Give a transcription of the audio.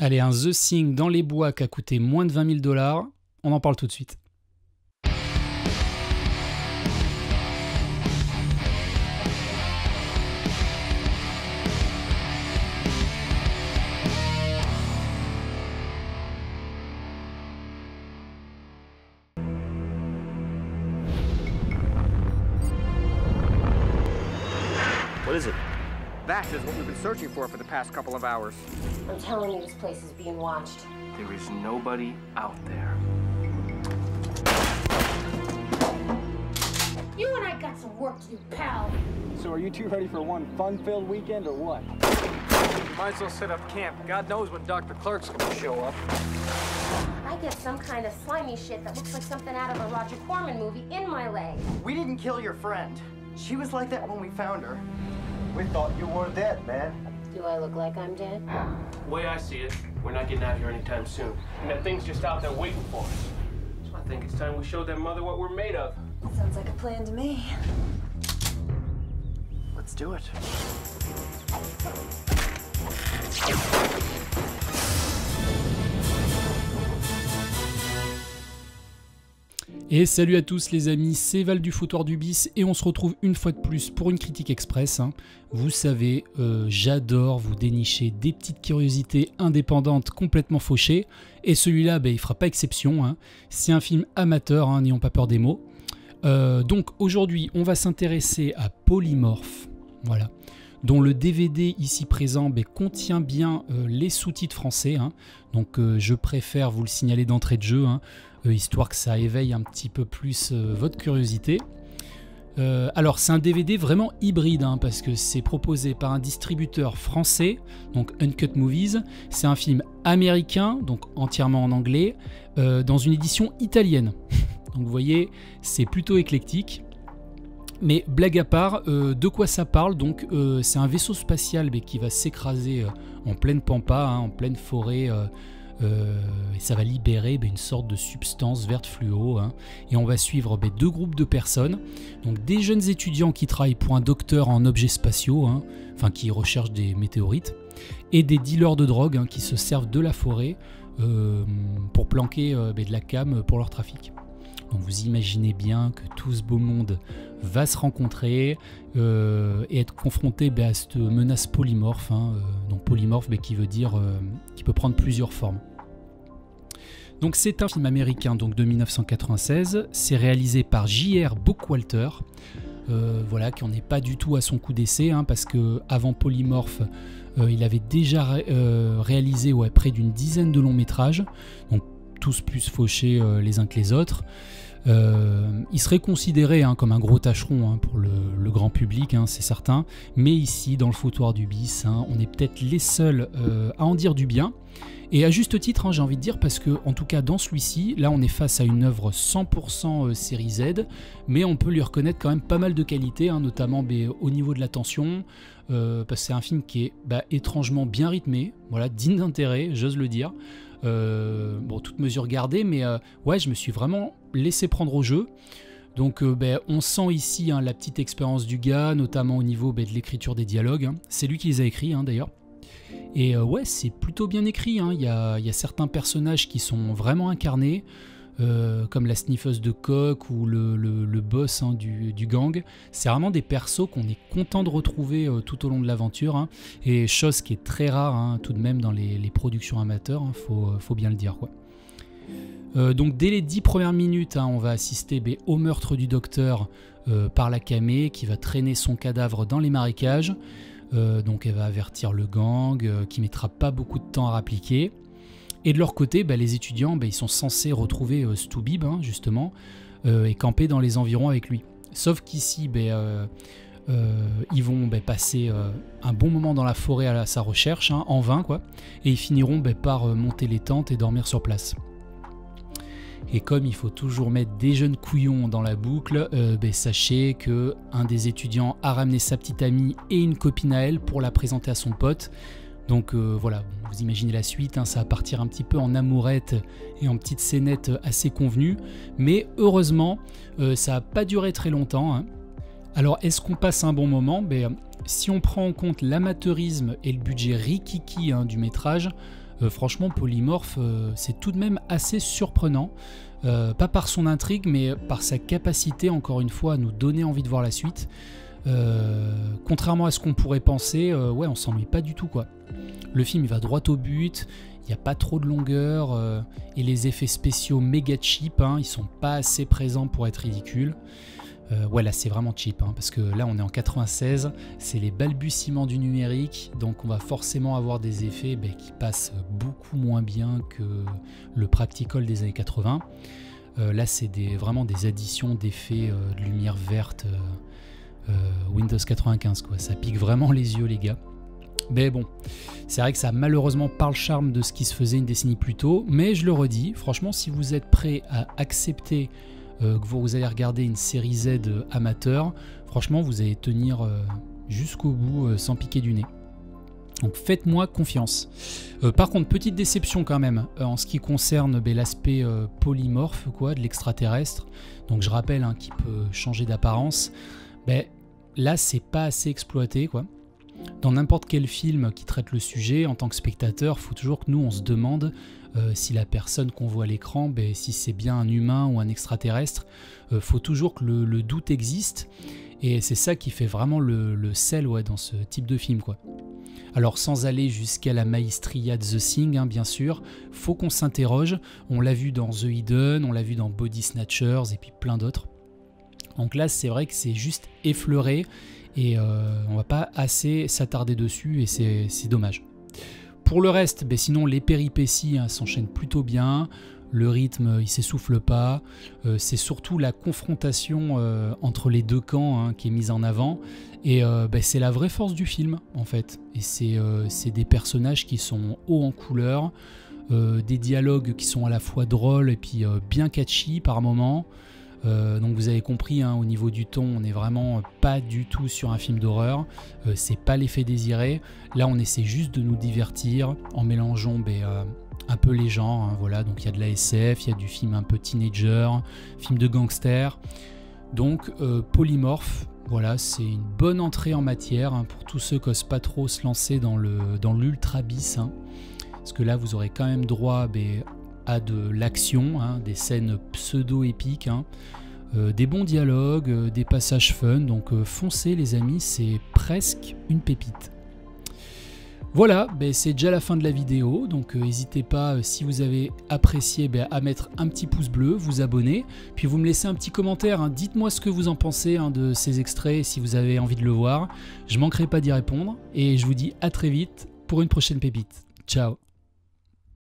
Allez, un The Thing dans les bois qui a coûté moins de 20 000 $, on en parle tout de suite. What is it? That is what we've been searching for the past couple of hours. I'm telling you, this place is being watched. There is nobody out there. You and I got some work to do, pal. So are you two ready for one fun-filled weekend or what? Might as well set up camp. God knows when Dr. Clark's gonna show up. I get some kind of slimy shit that looks like something out of a Roger Corman movie in my leg. We didn't kill your friend. She was like that when we found her. We thought you were dead, man. Do I look like I'm dead? The way I see it, we're not getting out of here anytime soon. And that thing's just out there waiting for us. So I think it's time we showed that mother what we're made of. Sounds like a plan to me. Let's do it. Et salut à tous les amis, c'est Val du Foutoir du Bis et on se retrouve une fois de plus pour une critique express. Vous savez, j'adore vous dénicher des petites curiosités indépendantes complètement fauchées. Et celui-là, il fera pas exception. C'est un film amateur, n'ayons pas peur des mots. Donc aujourd'hui, on va s'intéresser à Polymorph, voilà, dont le DVD ici présent contient bien les sous-titres français. Donc je préfère vous le signaler d'entrée de jeu, histoire que ça éveille un petit peu plus votre curiosité. Alors c'est un DVD vraiment hybride, parce que c'est proposé par un distributeur français, donc Uncut Movies. C'est un film américain, donc entièrement en anglais, dans une édition italienne. Donc vous voyez, c'est plutôt éclectique. Mais blague à part, de quoi ça parle? Donc c'est un vaisseau spatial qui va s'écraser en pleine pampa, en pleine forêt, et ça va libérer une sorte de substance verte fluo, et on va suivre deux groupes de personnes, donc des jeunes étudiants qui travaillent pour un docteur en objets spatiaux, enfin qui recherchent des météorites, et des dealers de drogue qui se servent de la forêt pour planquer de la cam pour leur trafic. Donc vous imaginez bien que tout ce beau monde va se rencontrer et être confronté à cette menace polymorphe. Donc polymorphe qui veut dire qui peut prendre plusieurs formes. Donc c'est un film américain donc de 1996. C'est réalisé par J.R. Bookwalter. Voilà, qui n'en est pas du tout à son coup d'essai, parce que avant Polymorph, il avait déjà réalisé près d'une dizaine de longs métrages. Donc tous plus fauchés les uns que les autres. Il serait considéré comme un gros tâcheron pour le grand public, c'est certain, mais ici dans le Foutoir du Bis, on est peut-être les seuls à en dire du bien, et à juste titre, j'ai envie de dire, parce que en tout cas dans celui-ci, là on est face à une œuvre 100% série Z, mais on peut lui reconnaître quand même pas mal de qualités, notamment au niveau de la tension, parce que c'est un film qui est étrangement bien rythmé, voilà, digne d'intérêt, j'ose le dire. Bon, toute mesure gardée, mais ouais, je me suis vraiment laissé prendre au jeu. Donc on sent ici la petite expérience du gars, notamment au niveau de l'écriture des dialogues. C'est lui qui les a écrits d'ailleurs. Et ouais, c'est plutôt bien écrit. Il y a certains personnages qui sont vraiment incarnés, comme la sniffeuse de coke ou le boss du gang. C'est vraiment des persos qu'on est content de retrouver tout au long de l'aventure, et chose qui est très rare tout de même dans les productions amateurs, faut bien le dire, quoi. Donc dès les 10 premières minutes, on va assister au meurtre du docteur par la camée qui va traîner son cadavre dans les marécages. Donc elle va avertir le gang qui mettra pas beaucoup de temps à rappliquer. Et de leur côté, les étudiants, ils sont censés retrouver Stoubib, justement, et camper dans les environs avec lui. Sauf qu'ici, ils vont passer un bon moment dans la forêt à sa recherche, en vain, quoi, et ils finiront par monter les tentes et dormir sur place. Et comme il faut toujours mettre des jeunes couillons dans la boucle, sachez que un des étudiants a ramené sa petite amie et une copine à elle pour la présenter à son pote. Donc voilà, vous imaginez la suite, ça va partir un petit peu en amourette et en petite scénette assez convenue. Mais heureusement, ça n'a pas duré très longtemps. Alors est-ce qu'on passe un bon moment? Si on prend en compte l'amateurisme et le budget rikiki du métrage, franchement, Polymorph, c'est tout de même assez surprenant. Pas par son intrigue, mais par sa capacité, encore une fois, à nous donner envie de voir la suite. Contrairement à ce qu'on pourrait penser, ouais, on s'ennuie pas du tout, quoi. Le film, il va droit au but, il n'y a pas trop de longueur, et les effets spéciaux méga cheap, hein, ils sont pas assez présents pour être ridicules. Ouais, là c'est vraiment cheap, hein, parce que là on est en 96, c'est les balbutiements du numérique, donc on va forcément avoir des effets qui passent beaucoup moins bien que le practical des années 80. Là c'est vraiment des additions d'effets de lumière verte Windows 95, quoi. Ça pique vraiment les yeux, les gars. Mais bon, c'est vrai que ça a malheureusement pas le charme de ce qui se faisait une décennie plus tôt, mais je le redis, franchement, si vous êtes prêt à accepter que vous allez regarder une série Z amateur, franchement vous allez tenir jusqu'au bout sans piquer du nez. Donc faites-moi confiance. Par contre, petite déception quand même en ce qui concerne l'aspect polymorphe, quoi, de l'extraterrestre. Donc je rappelle, hein, qu'il peut changer d'apparence. Là c'est pas assez exploité, quoi. Dans n'importe quel film qui traite le sujet, en tant que spectateur, il faut toujours que nous on se demande si la personne qu'on voit à l'écran, si c'est bien un humain ou un extraterrestre. Faut toujours que le doute existe, et c'est ça qui fait vraiment le sel, ouais, dans ce type de film, quoi. Alors sans aller jusqu'à la maestria de The Thing, hein, bien sûr, faut qu'on s'interroge. On l'a vu dans The Hidden, on l'a vu dans Body Snatchers et puis plein d'autres. Donc là c'est vrai que c'est juste effleuré, et on va pas assez s'attarder dessus, et c'est dommage. Pour le reste, sinon les péripéties, hein, s'enchaînent plutôt bien, le rythme il s'essouffle pas, c'est surtout la confrontation entre les deux camps, hein, qui est mise en avant, et c'est la vraie force du film en fait, et c'est des personnages qui sont hauts en couleur, des dialogues qui sont à la fois drôles et puis bien catchy par moments. Donc vous avez compris, hein, au niveau du ton, on n'est vraiment pas du tout sur un film d'horreur, c'est pas l'effet désiré. Là on essaie juste de nous divertir en mélangeant un peu les genres, hein, voilà. Donc il y a de la SF, il y a du film un peu teenager, film de gangster. Donc Polymorph, voilà, c'est une bonne entrée en matière, hein, pour tous ceux qui n'osent pas trop se lancer dans l'ultra bis, hein, parce que là vous aurez quand même droit à de l'action, hein, des scènes pseudo-épiques, hein, des bons dialogues, des passages fun, donc foncez les amis, c'est presque une pépite. Voilà, c'est déjà la fin de la vidéo, donc n'hésitez pas, si vous avez apprécié, à mettre un petit pouce bleu, vous abonner, puis vous me laissez un petit commentaire, hein, dites-moi ce que vous en pensez, hein, de ces extraits, si vous avez envie de le voir, je manquerai pas d'y répondre, et je vous dis à très vite pour une prochaine pépite. Ciao.